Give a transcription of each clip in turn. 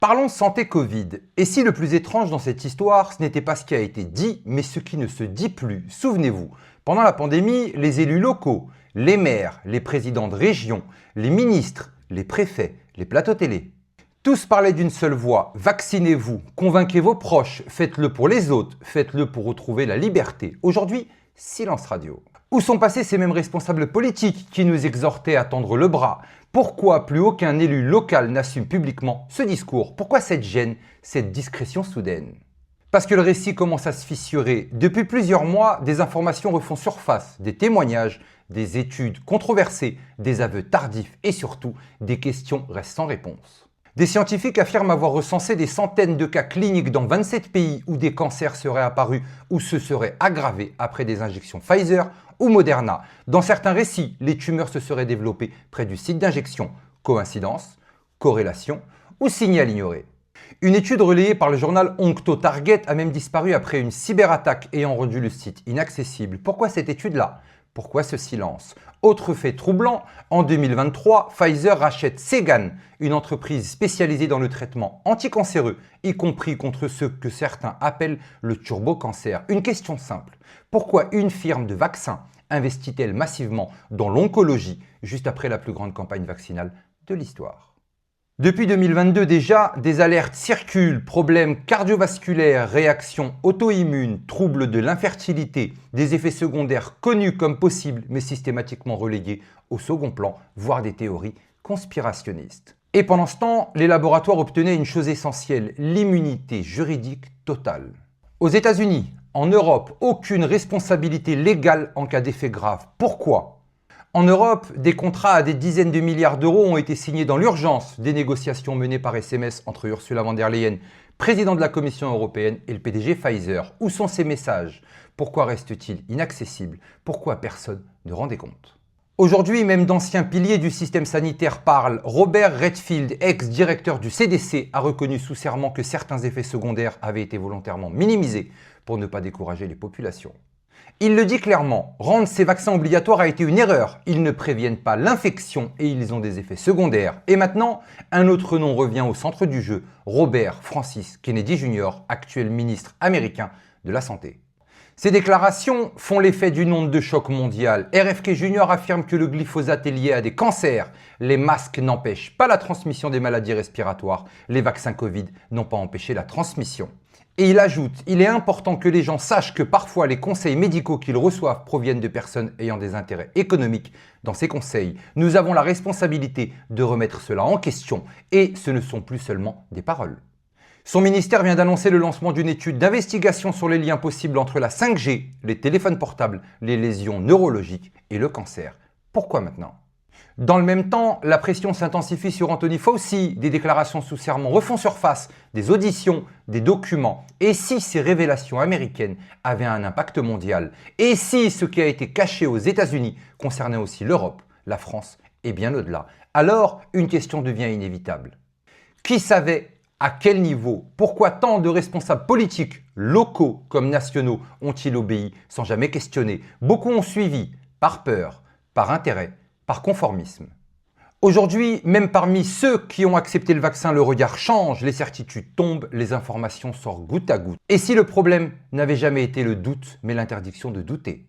Parlons santé Covid. Et si le plus étrange dans cette histoire, ce n'était pas ce qui a été dit, mais ce qui ne se dit plus. Souvenez-vous, pendant la pandémie, les élus locaux, les maires, les présidents de région, les ministres, les préfets, les plateaux télé, tous parlaient d'une seule voix. Vaccinez-vous, convainquez vos proches, faites-le pour les autres, faites-le pour retrouver la liberté. Aujourd'hui, silence radio. Où sont passés ces mêmes responsables politiques qui nous exhortaient à tendre le bras? Pourquoi plus aucun élu local n'assume publiquement ce discours? Pourquoi cette gêne, cette discrétion soudaine? Parce que le récit commence à se fissurer. Depuis plusieurs mois, des informations refont surface, des témoignages, des études controversées, des aveux tardifs et surtout, des questions restent sans réponse. Des scientifiques affirment avoir recensé des centaines de cas cliniques dans 27 pays où des cancers seraient apparus ou se seraient aggravés après des injections Pfizer ou Moderna. Dans certains récits, les tumeurs se seraient développées près du site d'injection. Coïncidence, corrélation ou signal ignoré. Une étude relayée par le journal OncoTarget a même disparu après une cyberattaque ayant rendu le site inaccessible. Pourquoi cette étude-là? Pourquoi ce silence? Autre fait troublant, en 2023, Pfizer rachète Segan, une entreprise spécialisée dans le traitement anticancéreux, y compris contre ce que certains appellent le turbo-cancer. Une question simple, pourquoi une firme de vaccins investit-elle massivement dans l'oncologie juste après la plus grande campagne vaccinale de l'histoire? Depuis 2022 déjà, des alertes circulent, problèmes cardiovasculaires, réactions auto-immunes, troubles de l'infertilité, des effets secondaires connus comme possibles mais systématiquement relégués au second plan, voire des théories conspirationnistes. Et pendant ce temps, les laboratoires obtenaient une chose essentielle, l'immunité juridique totale. Aux États-Unis, en Europe, aucune responsabilité légale en cas d'effet grave. Pourquoi ? En Europe, des contrats à des dizaines de milliards d'euros ont été signés dans l'urgence, des négociations menées par SMS entre Ursula von der Leyen, président de la Commission européenne, et le PDG Pfizer. Où sont ces messages? Pourquoi restent-ils inaccessibles? Pourquoi personne ne rendait compte? Aujourd'hui, même d'anciens piliers du système sanitaire parlent. Robert Redfield, ex-directeur du CDC, a reconnu sous serment que certains effets secondaires avaient été volontairement minimisés pour ne pas décourager les populations. Il le dit clairement, rendre ces vaccins obligatoires a été une erreur. Ils ne préviennent pas l'infection et ils ont des effets secondaires. Et maintenant, un autre nom revient au centre du jeu, Robert Francis Kennedy Jr., actuel ministre américain de la Santé. Ces déclarations font l'effet d'une onde de choc mondial. RFK Jr. affirme que le glyphosate est lié à des cancers. Les masques n'empêchent pas la transmission des maladies respiratoires. Les vaccins Covid n'ont pas empêché la transmission. Et il ajoute, il est important que les gens sachent que parfois les conseils médicaux qu'ils reçoivent proviennent de personnes ayant des intérêts économiques dans ces conseils. Nous avons la responsabilité de remettre cela en question et ce ne sont plus seulement des paroles. Son ministère vient d'annoncer le lancement d'une étude d'investigation sur les liens possibles entre la 5G, les téléphones portables, les lésions neurologiques et le cancer. Pourquoi maintenant ? Dans le même temps, la pression s'intensifie sur Anthony Fauci, des déclarations sous serment refont surface, des auditions, des documents. Et si ces révélations américaines avaient un impact mondial? Et si ce qui a été caché aux États-Unis concernait aussi l'Europe, la France et bien au-delà? Alors, une question devient inévitable. Qui savait? À quel niveau? Pourquoi tant de responsables politiques, locaux comme nationaux, ont-ils obéi sans jamais questionner? Beaucoup ont suivi, par peur, par intérêt, par conformisme. Aujourd'hui, même parmi ceux qui ont accepté le vaccin, le regard change, les certitudes tombent, les informations sortent goutte à goutte. Et si le problème n'avait jamais été le doute, mais l'interdiction de douter?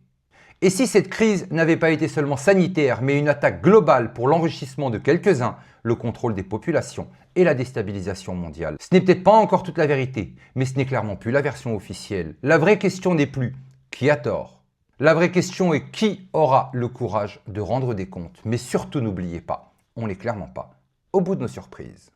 Et si cette crise n'avait pas été seulement sanitaire, mais une attaque globale pour l'enrichissement de quelques-uns, le contrôle des populations et la déstabilisation mondiale? Ce n'est peut-être pas encore toute la vérité, mais ce n'est clairement plus la version officielle. La vraie question n'est plus qui a tort. La vraie question est qui aura le courage de rendre des comptes. Mais surtout n'oubliez pas, on n'est clairement pas au bout de nos surprises.